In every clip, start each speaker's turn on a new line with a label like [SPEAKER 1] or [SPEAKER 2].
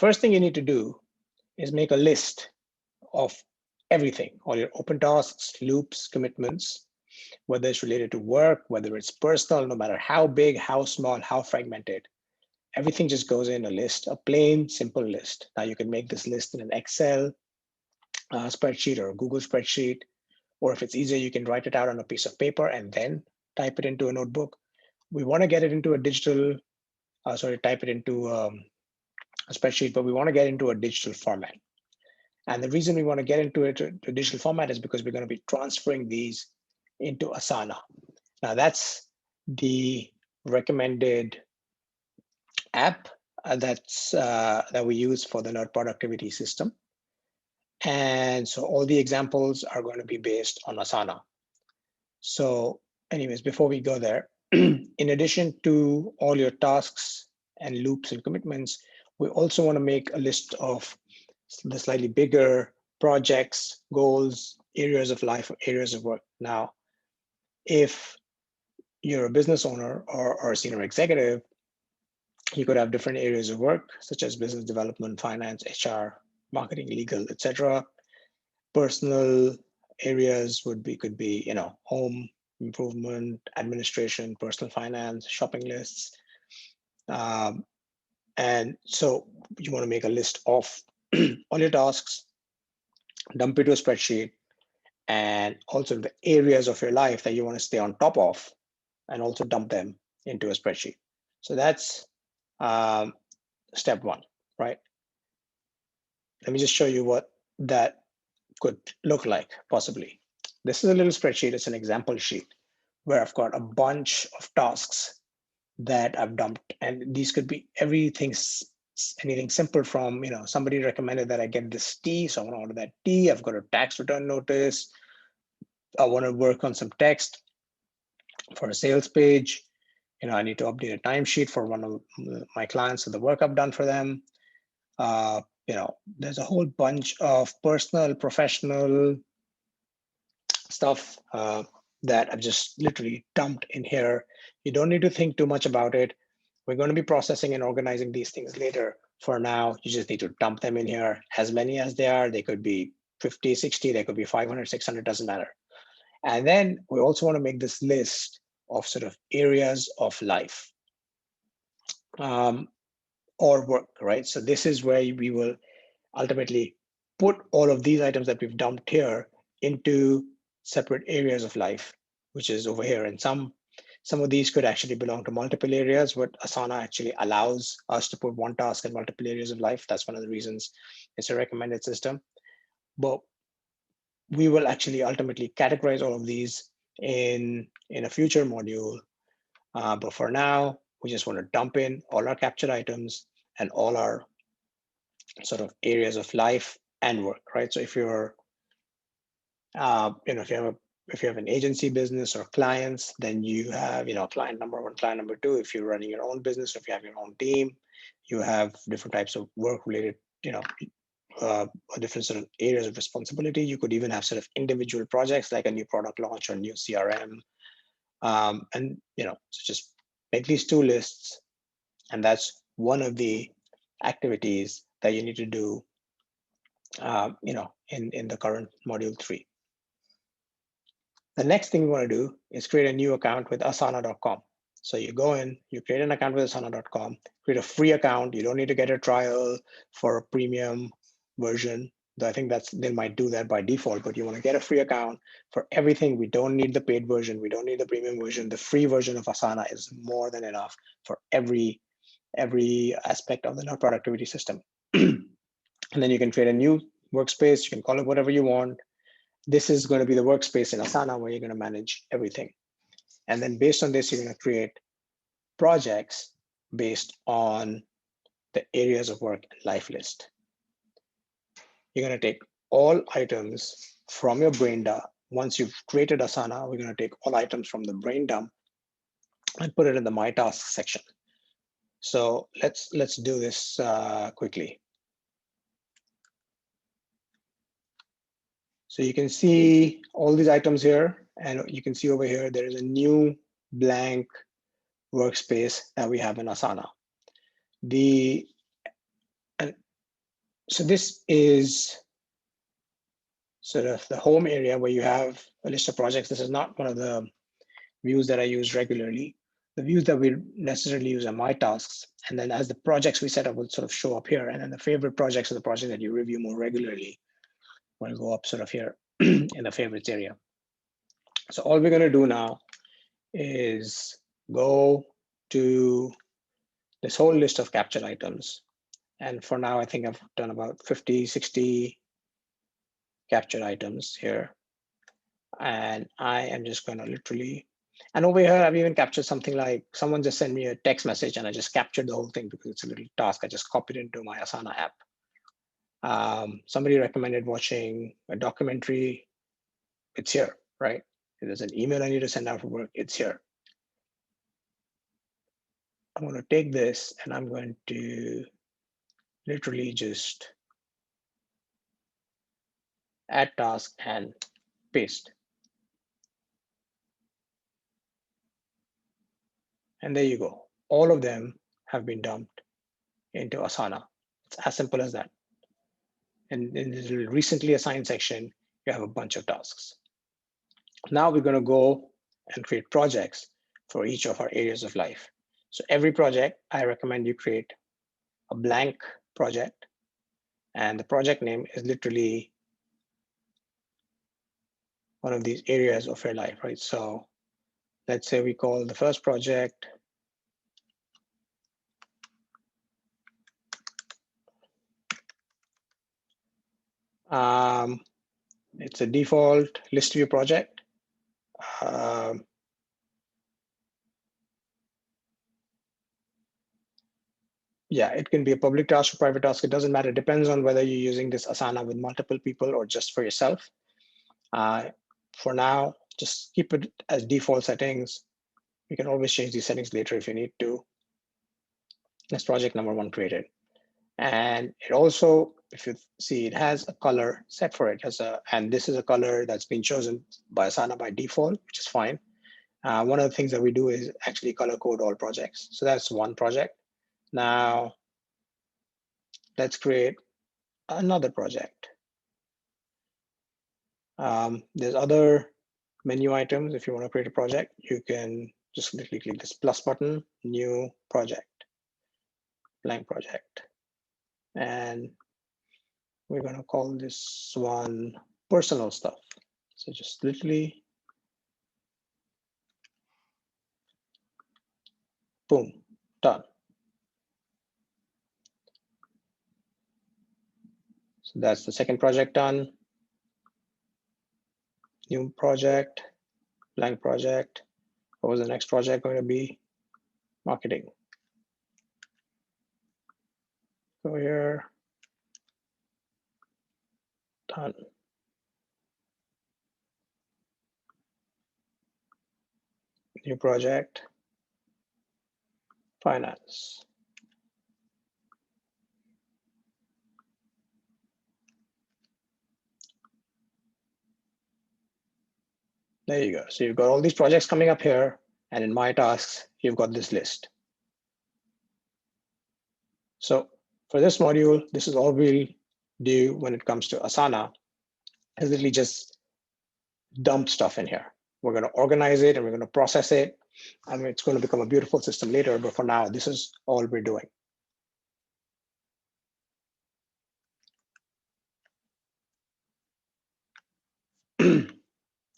[SPEAKER 1] First thing you need to do is make a list of everything, all your open tasks, loops, commitments, whether it's related to work, whether it's personal, no matter how big, how small, how fragmented. Everything just goes in a list, a plain, simple list. Now you can make this list in an Excel spreadsheet or a Google spreadsheet, or if it's easier, you can write it out on a piece of paper and then type it into a notebook. We want to get it into a digital, type it into a spreadsheet, but we want to get into a digital format. And the reason we want to get into it to digital format is because we're going to be transferring these into Asana. Now that's the recommended app that we use for the nerd productivity system. And so all the examples are going to be based on Asana. So anyways, before we go there, in addition to all your tasks and loops and commitments, we also want to make a list of the slightly bigger projects, goals, areas of life, areas of work. Now, if you're a business owner or a senior executive, you could have different areas of work, such as business development, finance, HR, marketing, legal, etc. Personal areas could be, home improvement, administration, personal finance, shopping lists. And so you want to make a list of all your tasks, dump it to a spreadsheet, and also the areas of your life that you want to stay on top of, and also dump them into a spreadsheet. So that's step one, right? Let me just show you what that could look like, possibly. This is a little spreadsheet. It's an example sheet where I've got a bunch of tasks that I've dumped. And these could be anything simple from, somebody recommended that I get this tea, so I want to order that tea. I've got a tax return notice. I want to work on some text for a sales page. I need to update a timesheet for one of my clients of the work I've done for them. There's a whole bunch of personal, professional stuff that I've just literally dumped in here. You don't need to think too much about it. We're going to be processing and organizing these things later. For now, you just need to dump them in here, as many as they are. They could be 50, 60, they could be 500, 600, doesn't matter. And then we also want to make this list of sort of areas of life or work, right? So this is where we will ultimately put all of these items that we've dumped here into separate areas of life, which is over here. And some of these could actually belong to multiple areas. What Asana actually allows us to put one task in multiple areas of life. That's one of the reasons it's a recommended system. But we will actually ultimately categorize all of these in a future module. But for now, we just want to dump in all our captured items and all our sort of areas of life and work, right? So if you're, if you have an agency business or clients, then you have, client number one, client number two. If you're running your own business, or if you have your own team, you have different types of work related, different sort of areas of responsibility. You could even have sort of individual projects like a new product launch or new CRM. And, so just make these two lists. And that's one of the activities that you need to do, in the current module 3. The next thing we want to do is create a new account with asana.com. So you go in, you create an account with asana.com, create a free account. You don't need to get a trial for a premium version. I think they might do that by default, but you want to get a free account for everything. We don't need the paid version. We don't need the premium version. The free version of Asana is more than enough for every aspect of the nerd productivity system. And then you can create a new workspace. You can call it whatever you want. This is going to be the workspace in Asana where you're going to manage everything. And then based on this, you're going to create projects based on the areas of work and life list. You're going to take all items from your brain dump. Once you've created Asana, we're going to take all items from the brain dump and put it in the My Tasks section. So let's do this quickly. So you can see all these items here, and you can see over here, there is a new blank workspace that we have in Asana. So this is sort of the home area where you have a list of projects. This is not one of the views that I use regularly. The views that we necessarily use are my tasks. And then as the projects we set up will sort of show up here. And then the favorite projects are the projects that you review more regularly will go up sort of here in the favorites area. So all we're going to do now is go to this whole list of captured items. And for now, I think I've done about 50, 60 captured items here. And I am just going to literally, and over here, I've even captured something like someone just sent me a text message and I just captured the whole thing because it's a little task. I just copied it into my Asana app. Somebody recommended watching a documentary. It's here, right? If there's an email I need to send out for work, it's here. I'm going to take this and I'm going to literally just add task and paste. And there you go. All of them have been dumped into Asana. It's as simple as that. And in this recently assigned section, you have a bunch of tasks. Now we're going to go and create projects for each of our areas of life. So every project, I recommend you create a blank project. And the project name is literally one of these areas of your life, right? So let's say we call the first project it's a default list view project. Yeah, it can be a public task or private task. It doesn't matter. It depends on whether you're using this Asana with multiple people or just for yourself. For now, just keep it as default settings. You can always change these settings later if you need to. That's project number 1 created. And it also, if you see, it has a color set for it. And this is a color that's been chosen by Asana by default, which is fine. One of the things that we do is actually color code all projects. So that's one project. Now, let's create another project. There's other menu items. If you want to create a project, you can just literally click this plus button, new project, blank project. And we're going to call this one personal stuff. So just literally, boom, done. So that's the second project done. New project, blank project. What was the next project going to be? Marketing. Go here, done. New project, finance. There you go. So you've got all these projects coming up here, and in my tasks, you've got this list. So for this module, this is all we'll do when it comes to Asana, is literally just dump stuff in here. We're going to organize it and we're going to process it. I mean, it's going to become a beautiful system later, but for now, this is all we're doing.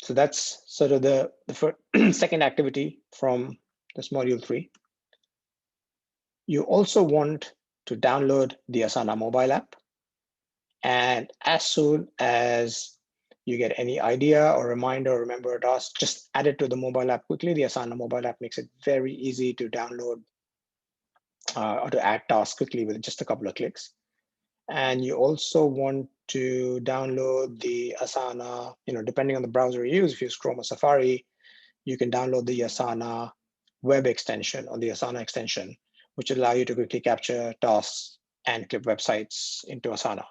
[SPEAKER 1] So that's sort of the second activity from this module 3. You also want to download the Asana mobile app. And as soon as you get any idea or reminder or remember a task, just add it to the mobile app quickly. The Asana mobile app makes it very easy to download or to add tasks quickly with just a couple of clicks. And you also want to download the Asana, depending on the browser you use, if you use Chrome or Safari, you can download the Asana web extension or the Asana extension, which will allow you to quickly capture tasks and clip websites into Asana.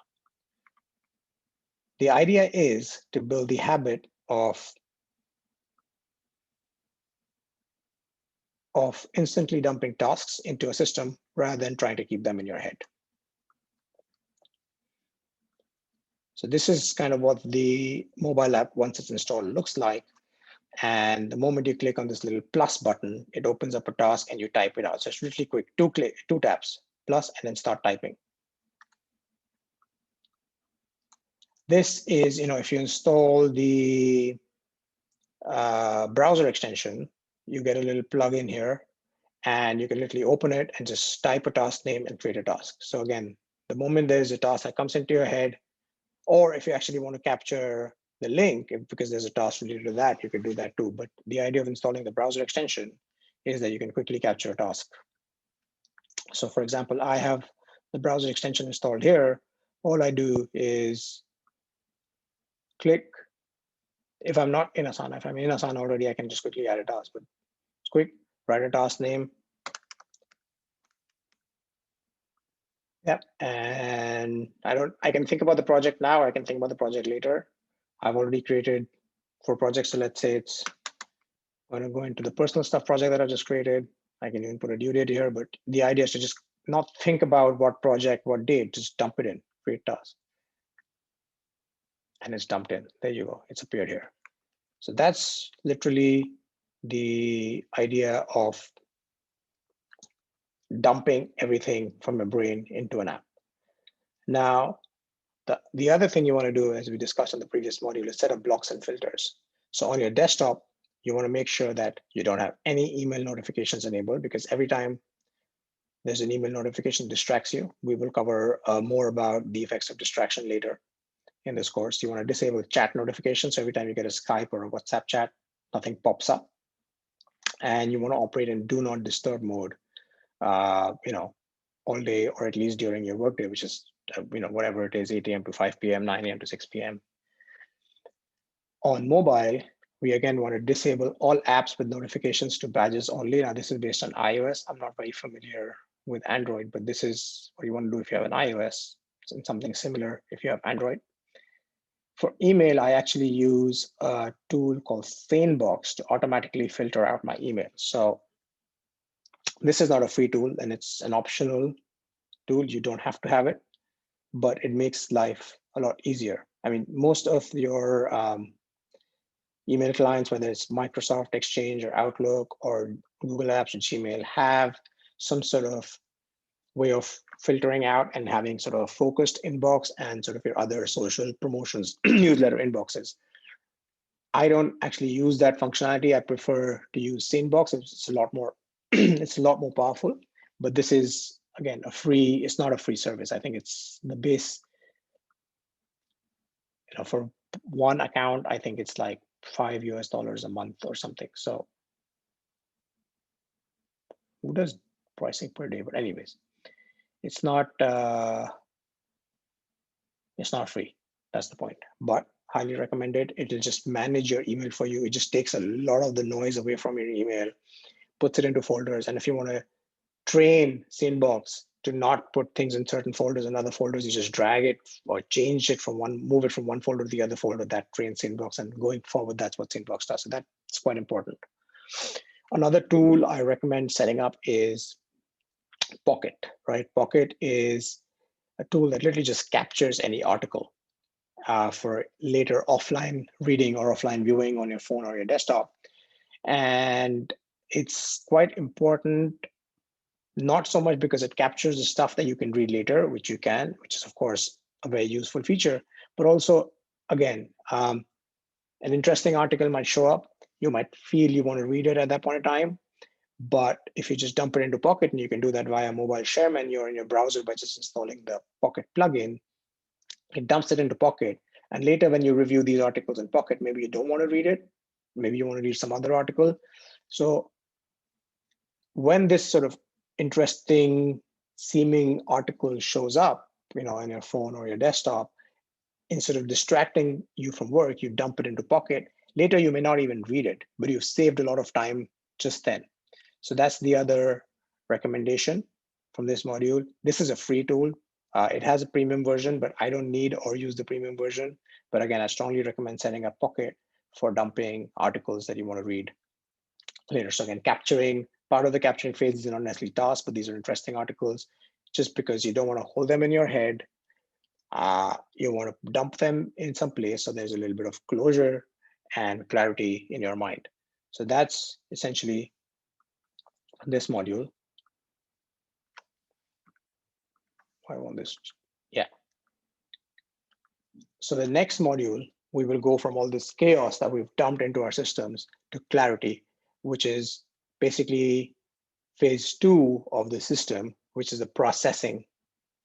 [SPEAKER 1] The idea is to build the habit of instantly dumping tasks into a system rather than trying to keep them in your head. So this is kind of what the mobile app, once it's installed, looks like. And the moment you click on this little plus button, it opens up a task and you type it out. So it's really quick, two taps, plus, and then start typing. This is, if you install the browser extension, you get a little plugin here, and you can literally open it and just type a task name and create a task. So again, the moment there's a task that comes into your head, or if you actually want to capture the link, because there's a task related to that, you could do that too. But the idea of installing the browser extension is that you can quickly capture a task. So for example, I have the browser extension installed here. All I do is click. If I'm not in Asana, if I'm in Asana already, I can just quickly add a task, but it's quick, write a task name. Yep, and I can think about the project now, I can think about the project later. I've already created 4 projects, so let's say it's going to go into the personal stuff project that I just created. I can even put a due date here, but the idea is to just not think about what project, what date, just dump it in, create task. And it's dumped in, there you go, it's appeared here. So that's literally the idea of dumping everything from your brain into an app. Now, the other thing you want to do, as we discussed in the previous module, is set up blocks and filters. So on your desktop, you want to make sure that you don't have any email notifications enabled, because every time there's an email notification distracts you. We will cover more about the effects of distraction later in this course. You want to disable chat notifications. So every time you get a Skype or a WhatsApp chat, nothing pops up. And you want to operate in do not disturb mode, all day, or at least during your workday, which is whatever it is, 8 a.m. to 5 p.m., 9 a.m. to 6 p.m. On mobile, we again want to disable all apps with notifications to badges only. Now, this is based on iOS. I'm not very familiar with Android, but this is what you want to do if you have an iOS, and something similar if you have Android. For email, I actually use a tool called Sanebox to automatically filter out my email. So this is not a free tool, and it's an optional tool. You don't have to have it, but it makes life a lot easier. I mean, most of your email clients, whether it's Microsoft Exchange or Outlook or Google Apps or Gmail, have some sort of way of filtering out and having sort of a focused inbox and sort of your other social promotions, newsletter inboxes. I don't actually use that functionality. I prefer to use Sanebox. It's a lot more, it's a lot more powerful. But this is, again, it's not a free service. I think it's the base, for one account, I think it's like $5 a month or something. So who does pricing per day? But anyways, it's not free. That's the point. But highly recommended. It'll just manage your email for you. It just takes a lot of the noise away from your email, puts it into folders. And if you want to train Sanebox to not put things in certain folders and other folders, you just drag it or change it move it from one folder to the other folder. That trains Sanebox, and going forward, that's what Sanebox does. So that's quite important. Another tool I recommend setting up is Pocket, right? Pocket is a tool that literally just captures any article for later offline reading or offline viewing on your phone or your desktop. And it's quite important, not so much because it captures the stuff that you can read later, which is of course a very useful feature, but also, again, an interesting article might show up. You might feel you want to read it at that point in time. But if you just dump it into Pocket, and you can do that via mobile share menu or in your browser by just installing the Pocket plugin, it dumps it into Pocket. And later when you review these articles in Pocket, maybe you don't want to read it. Maybe you want to read some other article. So when this sort of interesting seeming article shows up, on your phone or your desktop, instead of distracting you from work, you dump it into Pocket. Later, you may not even read it, but you've saved a lot of time just then. So that's the other recommendation from this module. This is a free tool. It has a premium version, but I don't need or use the premium version. But again, I strongly recommend setting up Pocket for dumping articles that you want to read later. So again, part of the capturing phase is not necessarily tasks, but these are interesting articles, just because you don't want to hold them in your head, You want to dump them in some place so there's a little bit of closure and clarity in your mind. So that's essentially this module. I want this. Yeah. So the next module, we will go from all this chaos that we've dumped into our systems to clarity, which is basically phase 2 of the system, which is the processing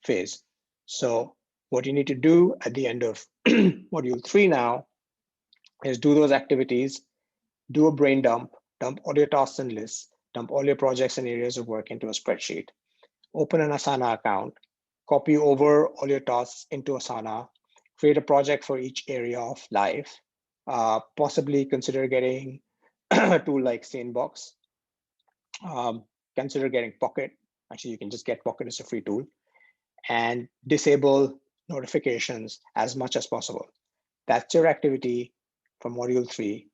[SPEAKER 1] phase. So what you need to do at the end of module 3 now is do those activities, do a brain dump, dump all your tasks and lists, dump all your projects and areas of work into a spreadsheet, open an Asana account, copy over all your tasks into Asana, create a project for each area of life, possibly consider getting a tool like Sanebox, consider getting Pocket. Actually, you can just get Pocket as a free tool, and disable notifications as much as possible. That's your activity for module 3.